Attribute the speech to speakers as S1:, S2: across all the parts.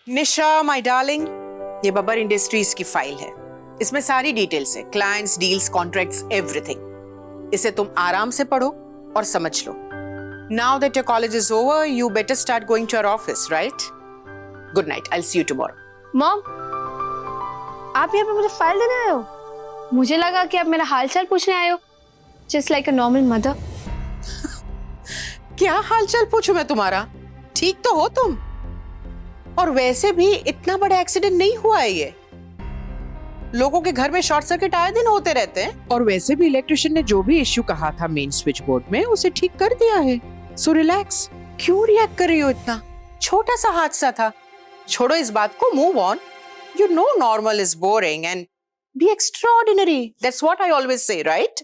S1: Nisha my darling, ये Babbar industries की file है। इसमें सारी डिटेल्स है, क्लाइंट्स, डील्स, कॉन्ट्रैक्ट्स, एवरीथिंग। इसे तुम आराम से पढ़ो और समझ लो। Now that your college is over, you better start going to your office, right? Good night, I will see you tomorrow.
S2: Mom, आप यहाँ पे मुझे फाइल देने आए हो? मुझे लगा कि आप मेरा हालचाल पूछने आए हो, just like a normal mother.
S1: क्या हालचाल पूछूं मैं तुम्हारा? ठीक तो हो तुम? और वैसे भी इतना बड़ा एक्सीडेंट नहीं हुआ है ये। लोगों के घर में शॉर्ट सर्किट आए दिन होते रहते हैं। और वैसे भी इलेक्ट्रिशियन ने जो भी इश्यू कहा था मेन स्विच बोर्ड में, उसे ठीक कर दिया है। So relax. क्यों रिएक्ट कर रही हो इतना? छोटा सा हादसा था, छोड़ो इस बात को, move on. You know normal is boring and be extraordinary. That's what I always say, right?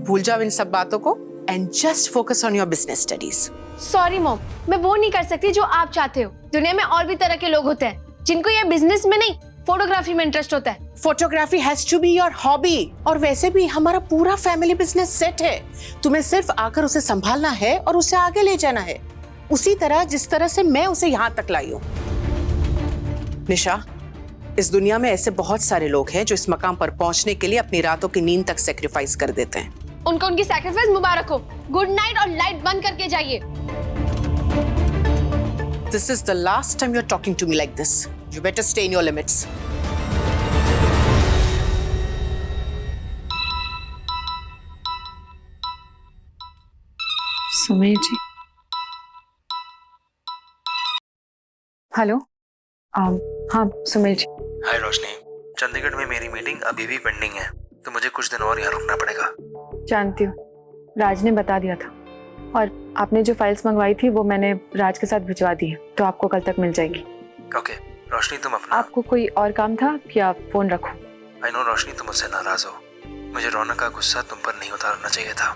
S1: भूल जाओ इन सब बातों को and just focus on your business studies.
S2: Sorry mom, मैं वो नहीं कर सकती जो आप चाहते हो। दुनिया में और भी तरह के लोग होते हैं जिनको ये बिजनेस में नहीं, फोटोग्राफी में इंटरेस्ट होता है।
S1: Photography has to be your hobby. और वैसे भी हमारा पूरा फैमिली बिजनेस सेट है। तुम्हें सिर्फ आकर उसे संभालना है और उसे आगे ले जाना है, उसी तरह जिस तरह से मैं उसे यहाँ तक लाई हूँ। निशा, इस दुनिया में ऐसे बहुत सारे लोग हैं जो इस मकाम पर पहुंचने के लिए अपनी रातों की नींद तक सैक्रिफाइस कर देते हैं।
S2: उनको उनकी सैक्रिफाइस मुबारक हो। गुड नाइट और लाइट बंद करके जाइए।
S1: This is the last time you're talking to me like this. You better stay in your limits.
S3: Sumer ji. Hello. हाँ सुमेर जी।
S4: हाय रोशनी, चंडीगढ़ में मेरी मीटिंग अभी भी पेंडिंग है, तो मुझे कुछ दिन और यहाँ रुकना पड़ेगा।
S3: जानती हूँ, राज ने बता दिया था। और आपने जो फाइल्स मंगवाई थी वो मैंने राज के साथ भिजवा दी है, तो आपको कल तक मिल जाएगी।
S4: ओके रोशनी, तुम अपना।
S3: आपको कोई और काम था या फोन रखूं?
S4: आई नो रोशनी, तुम मुझसे नाराज हो। मुझे रौनक का गुस्सा तुम पर नहीं उतारना चाहिए था।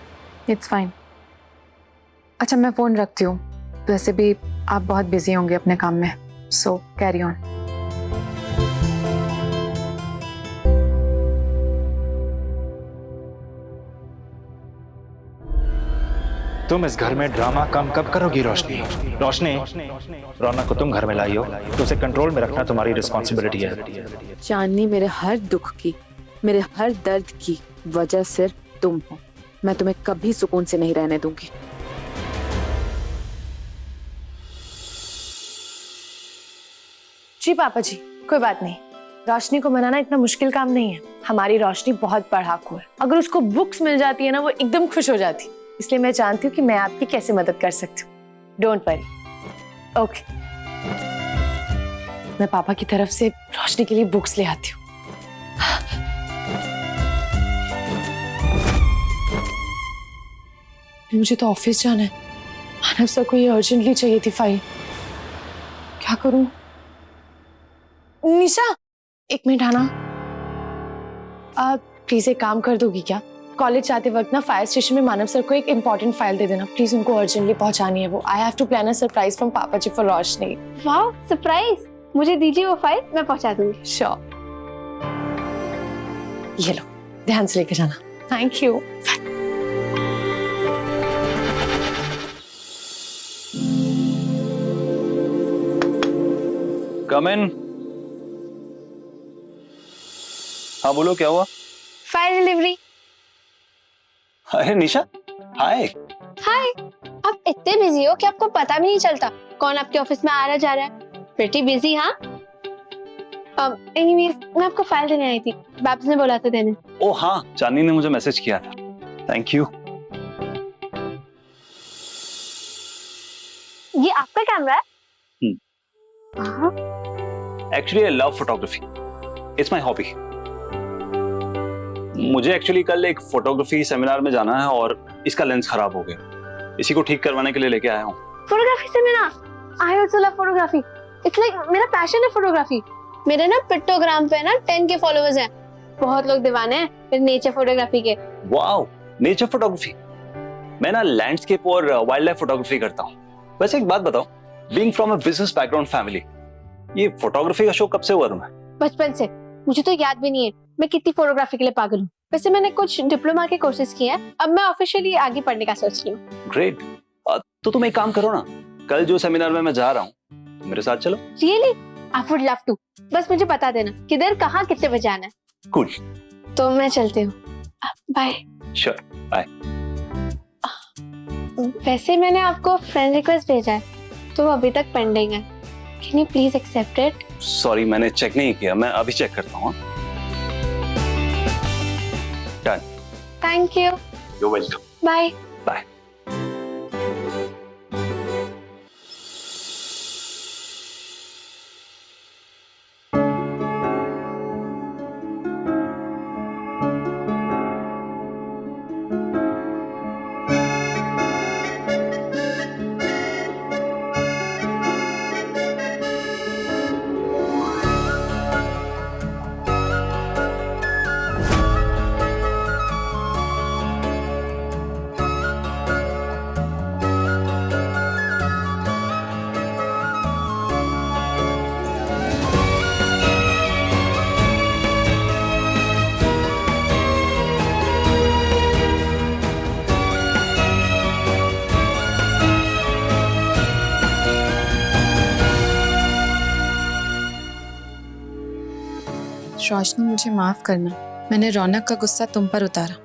S3: It's fine. अच्छा मैं फोन रखती हूँ, वैसे भी आप बहुत बिजी होंगे अपने काम में, सो कैरी ऑन।
S5: तुम इस घर में ड्रामा कम कब करोगी रोशनी? रोशनी, रौनक को तुम घर में लाई हो तो उसे कंट्रोल में रखना तुम्हारी रिस्पॉन्सिबिलिटी है।
S6: चांदनी, मेरे हर दुख की, मेरे हर दर्द की वजह सिर्फ तुम हो। मैं तुम्हें कभी सुकून से नहीं रहने दूंगी।
S2: जी पापा जी, कोई बात नहीं। रोशनी को मनाना इतना मुश्किल काम नहीं है। हमारी रोशनी बहुत पढ़ाकू है। अगर उसको बुक्स मिल जाती है ना, वो एकदम खुश हो जाती। इसलिए मैं जानती हूँ कि मैं आपकी कैसे मदद कर सकती हूँ। Don't worry. ओके, मैं पापा की तरफ से रोशनी के लिए बुक्स ले आती हूँ। मुझे तो ऑफिस जाना है। मानव सर को ये अर्जेंटली चाहिए थी फाइल। क्या करूं? निशा, एक मिनट आना। प्लीज एक काम कर दोगी क्या? कॉलेज जाते वक्त ना फायर स्टेशन में मानव सर को एक इम्पोर्टेंट फाइल दे देना प्लीज। उनको अर्जेंटली पहुंचानी है वो। I have to plan a surprise from पापा जी फॉर रोशनी।
S7: वाह, सरप्राइज! मुझे दीजिए वो फाइल, मैं पहुंचा दूंगी।
S2: श्योर। ये लो, ध्यान से लेकर जाना। Thank you.
S5: Come in. हाँ बोलो, क्या हुआ?
S2: File delivery.
S5: अरे निशा, हाय।
S7: हाय, आप इतने बिजी हो कि आपको पता भी नहीं चलता कौन आपके ऑफिस में आ रहा जा रहा है। प्रीटी बिजी, हाँ? एनीवेज, मैं आपको फाइल देने आई थी। बाब्स ने बोला था देने।
S5: ओ हाँ, चांदनी ने मुझे मैसेज किया था। Thank you.
S7: ये आपका कैमरा है?
S5: Actually I love photography. It's my hobby. मुझे एक्चुअली कल एक फोटोग्राफी सेमिनार में जाना है और इसका लेंस खराब हो गया। इसी को ठीक करवाने के लिए लेके आया हूँ।
S7: Photography seminar? I also love photography. It's like मेरा पैशन है फोटोग्राफी। मेरे ना पिक्टोग्राम पे ना 10K फॉलोअर्स हैं। बहुत लोग दीवाने हैं मेरे नेचर फोटोग्राफी के।
S5: Wow, nature photography. मैं ना लैंडस्केप और वाइल्ड लाइफ फोटोग्राफी करता हूँ। वैसे एक बात बताओ, being from a business background family, ये फोटोग्राफी का शौक कब से हुआ तुम्हें?
S7: बचपन से। मुझे तो याद भी नहीं है मैं कितनी फोटोग्राफी के लिए पागल हूँ। वैसे मैंने कुछ डिप्लोमा के कोर्सेज किए हैं। अब मैं ऑफिशियली आगे पढ़ने का सोच रही हूँ।
S5: ग्रेट। तो तुम एक काम करो ना, कल जो सेमिनार में मैं जा रहा हूँ मेरे साथ चलो।
S7: Really I would love to. बस मुझे बता देना किधर कहाँ कितने बजे आना है।
S5: कूल।
S7: तो मैं चलती हूँ, बाय।
S5: Sure, bye.
S7: वैसे मैंने आपको फ्रेंड रिक्वेस्ट भेजा है तो वो अभी तक पेंडिंग है। Can you please accept it?
S5: Sorry, मैंने चेक नहीं किया, मैं अभी चेक करता हूँ। Done.
S7: Thank you,
S5: you welcome.
S7: Bye.
S5: Bye.
S3: Roshni, मुझे माफ करना। मैंने रौनक का गुस्सा तुम पर उतारा।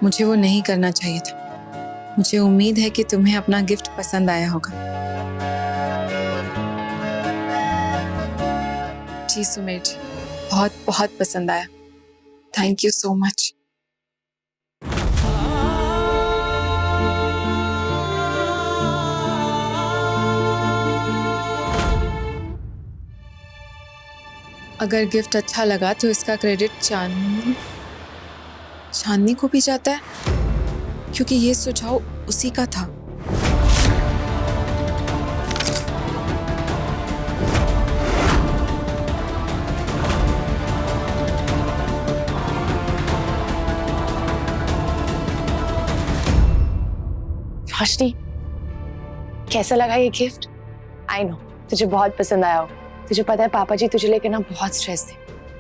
S3: मुझे वो नहीं करना चाहिए था। मुझे उम्मीद है कि तुम्हें अपना गिफ्ट पसंद आया होगा। जी सुमेर जी, बहुत बहुत पसंद आया। Thank you so much. अगर गिफ्ट अच्छा लगा तो इसका क्रेडिट चांदनी को भी जाता है, क्योंकि ये सुझाव उसी का था।
S2: रोशनी, कैसा लगा ये गिफ्ट? आई नो तुझे बहुत पसंद आया हो। तुझे पता है पापा जी तुझे लेकर ना बहुत स्ट्रेस थे,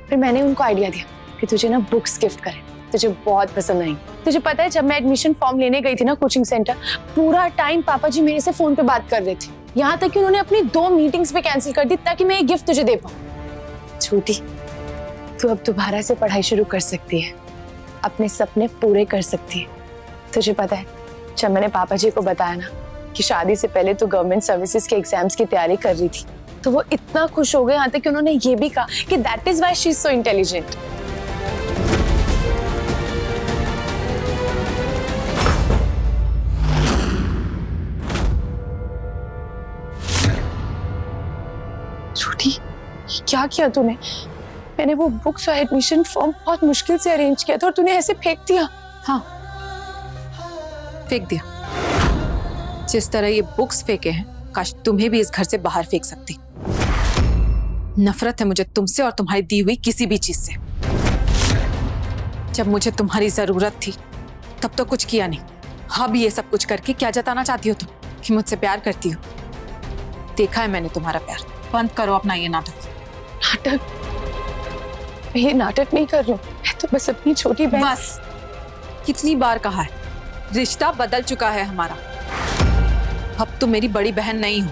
S2: फिर मैंने उनको आइडिया दिया कि तुझे ना बुक्स गिफ्ट करें। तुझे बहुत पसंद आई। तुझे पता है जब मैं एडमिशन फॉर्म लेने गई थी ना कोचिंग सेंटर, पूरा टाइम पापा जी मेरे से फोन पे बात कर रहे थे। यहाँ तक कि उन्होंने अपनी 2 मीटिंग्स भी कैंसिल कर दी ताकि मैं ये गिफ्ट तुझे दे पाऊँ। छोटी, तू अब दोबारा से पढ़ाई शुरू कर सकती है, अपने सपने पूरे कर सकती है। तुझे पता है जब मैंने पापा जी को बताया ना कि शादी से पहले तू गवर्नमेंट सर्विसेज के एग्जाम्स की तैयारी कर रही थी, तो वो इतना खुश हो गए, यहाँ तक कि उन्होंने ये भी कहा कि that is why she is so intelligent. छोटी, ये क्या किया तूने? मैंने वो बुक्स और एडमिशन फॉर्म बहुत मुश्किल से अरेंज किया था और तूने ऐसे फेंक दिया।
S3: हाँ, फेंक दिया। जिस तरह ये बुक्स फेंके हैं, काश तुम्हें भी इस घर से बाहर फेंक सकती। नफरत है मुझे तुमसे और तुम्हारी दी हुई किसी भी चीज से। जब मुझे तुम्हारी जरूरत थी तब तो कुछ किया नहीं। अब ये सब कुछ करके क्या जताना चाहती हो तुम? कि मुझसे प्यार करती हो? देखा है मैंने तुम्हारा प्यार। बंद करो अपना ये नाटक।
S2: नाटक? मैं ये नाटक नहीं कर रही हूँ, मैं तो बस अपनी छोटी बहन।
S3: बस, कितनी बार कहा है, रिश्ता बदल चुका है हमारा। अब तुम मेरी बड़ी बहन नहीं हो,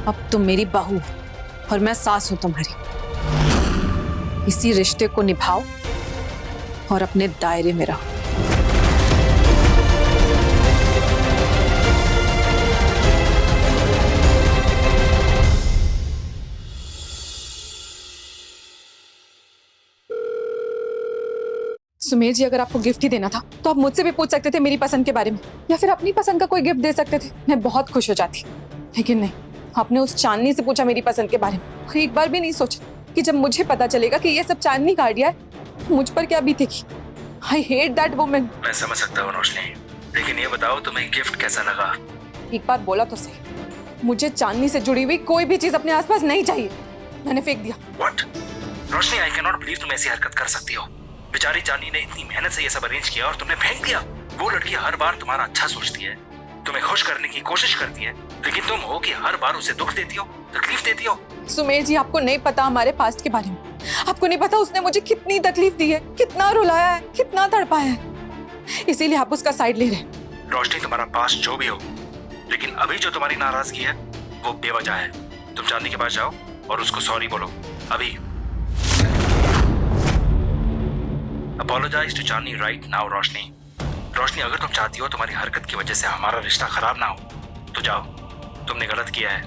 S3: अब तुम मेरी बहू हो और मैं सास हूं तुम्हारी। इसी रिश्ते को निभाओ और अपने दायरे में रहो। सुमेर जी, अगर आपको गिफ्ट ही देना था तो आप मुझसे भी पूछ सकते थे मेरी पसंद के बारे में, या फिर अपनी पसंद का कोई गिफ्ट दे सकते थे। मैं बहुत खुश हो जाती, लेकिन नहीं, आपने उस चांदनी से पूछा मेरी पसंद के बारे में और एक बार भी नहीं सोचा कि जब मुझे पता चलेगा कि ये सब चांदनी का आइडिया है, मुझ पर क्या बीतेगी। I hate that woman.
S4: मैं समझ सकता हूँ रोशनी, लेकिन ये बताओ तुम्हें गिफ्ट कैसा लगा?
S3: एक बार बोला तो सही, मुझे चांदनी से जुड़ी हुई कोई भी चीज अपने आसपास नहीं चाहिए। मैंने फेंक दिया।
S4: What? Roshni, I can not believe तुम ऐसी हरकत कर सकती हो। बेचारी चांदनी ने इतनी मेहनत से ये सब अरेंज किया और तुमने फेंक दिया। वो लड़की हर बार तुम्हारा अच्छा सोचती है, तुम्हें खुश करने की कोशिश करती है, लेकिन तुम हो कि हर बार उसे दुख देती हो, तकलीफ देती हो।
S3: सुमेर जी, आपको नहीं पता हमारे पास्ट के बारे में। आपको नहीं पता उसने मुझे कितनी तकलीफ दी है, कितना रुलाया है, कितना तड़पाया है। इसीलिए आप उसका साइड ले रहे हैं।
S4: रोशनी, तुम्हारा पास्ट जो भी हो, लेकिन अभी जो तुम्हारी नाराजगी है वो बेवजह है। तुम चांदनी के पास जाओ और उसको सॉरी बोलो अभी। Apologise to Chandni right now Roshni. Roshni, अगर तुम चाहती हो तुम्हारी हरकत की वजह से हमारा रिश्ता खराब ना हो तो जाओ। तुमने गलत किया है,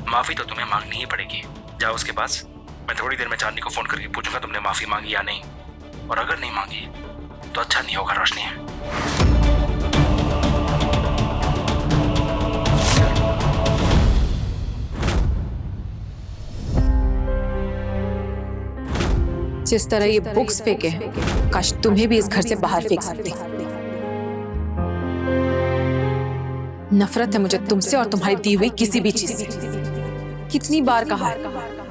S4: माफी तो तुम्हें मांगनी ही पड़ेगी। जाओ उसके पास। मैं थोड़ी देर में चांदनी को फोन करके पूछूंगा तुमने माफी मांगी या नहीं, और अगर नहीं मांगी तो अच्छा नहीं होगा रोशनी।
S3: जिस तरह ये बुक्स फेंके हैं, काश तुम्हें भी इस घर से बाहर फेंक सकते। नफरत है मुझे तुमसे और तुम्हारी दी हुई किसी भी चीज से। कितनी बार कहा है,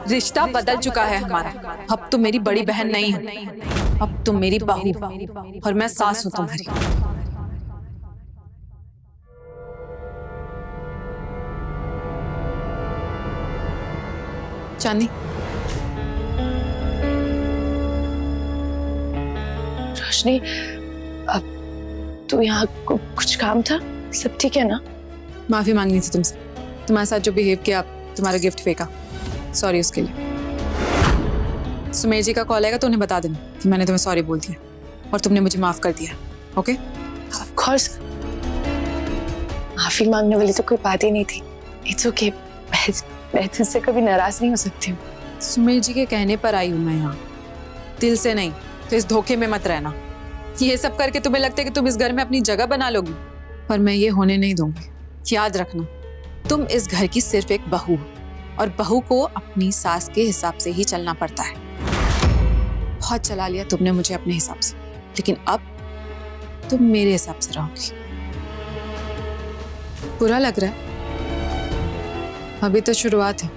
S3: रिश्ता बदल चुका है हमारा। अब तुम मेरी बड़ी बहन नहीं हो, अब तुम मेरी बहू और मैं सास हूं तुम्हारी। चांदनी,
S2: रोशनी, अब तू यहाँ कुछ काम था? सब ठीक है ना?
S3: माफी मांगनी थी तुमसे। तुम्हारे साथ जो बिहेव किया, तुम्हारा गिफ्ट फेंका, सॉरी उसके लिए। सुमेर जी का कॉल आएगा तो उन्हें बता देना कि मैंने तुम्हें सॉरी बोल दिया और तुमने मुझे माफ कर दिया। ओके?
S2: Of course. माफी मांगने वाली तो कोई बात ही नहीं थी। It's okay. मैं तुझसे कभी नाराज नहीं हो सकती हूँ।
S3: सुमेर जी के कहने पर आई हूँ मैं यहाँ, दिल से नहीं। तो इस धोखे में मत रहना। ये सब करके तुम्हें लगता है कि तुम इस घर में अपनी जगह बना लोगी, पर मैं ये होने नहीं दूंगी। याद रखना, तुम इस घर की सिर्फ एक बहू हो और बहू को अपनी सास के हिसाब से ही चलना पड़ता है। बहुत चला लिया तुमने मुझे अपने हिसाब से, लेकिन अब तुम मेरे हिसाब से रहोगी। बुरा लग रहा है? अभी तो शुरुआत है,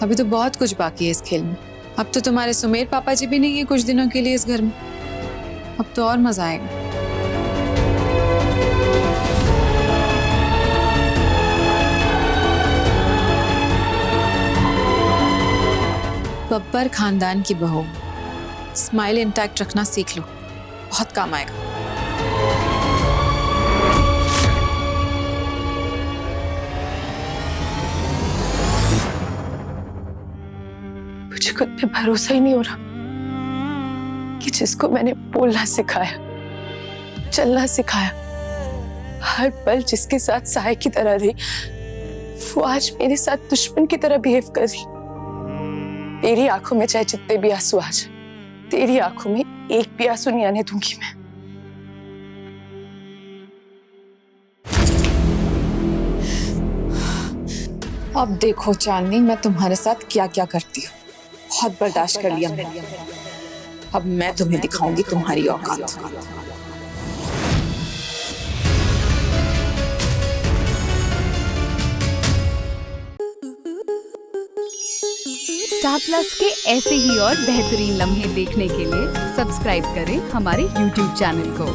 S3: अभी तो बहुत कुछ बाकी है इस खेल में। अब तो तुम्हारे सुमेर पापा जी भी नहीं है कुछ दिनों के लिए इस घर में। अब तो और मजा आएगा। बब्बर खानदान की बहू, स्माइल इंटैक्ट रखना सीख लो, बहुत काम आएगा।
S2: मुझे खुद पे भरोसा ही नहीं हो रहा कि जिसको मैंने बोलना सिखाया, चलना सिखाया, हर पल जिसके साथ सहाय की तरह रही, वो आज मेरे साथ दुश्मन की तरह बिहेव कर रही। तेरी आंखों में चाहे जितने भी आंसू आ जाए, तेरी आंखों में एक भी आंसू नहीं आने दूंगी मैं।
S3: अब देखो चांदनी, मैं तुम्हारे साथ क्या क्या करती हूँ। बहुत बर्दाश्त कर लिया मैंने, अब मैं तुम्हें दिखाऊंगी तुम्हारी औकात।
S8: स्टार प्लस के ऐसे ही और बेहतरीन लम्हे देखने के लिए सब्सक्राइब करें हमारे YouTube चैनल को।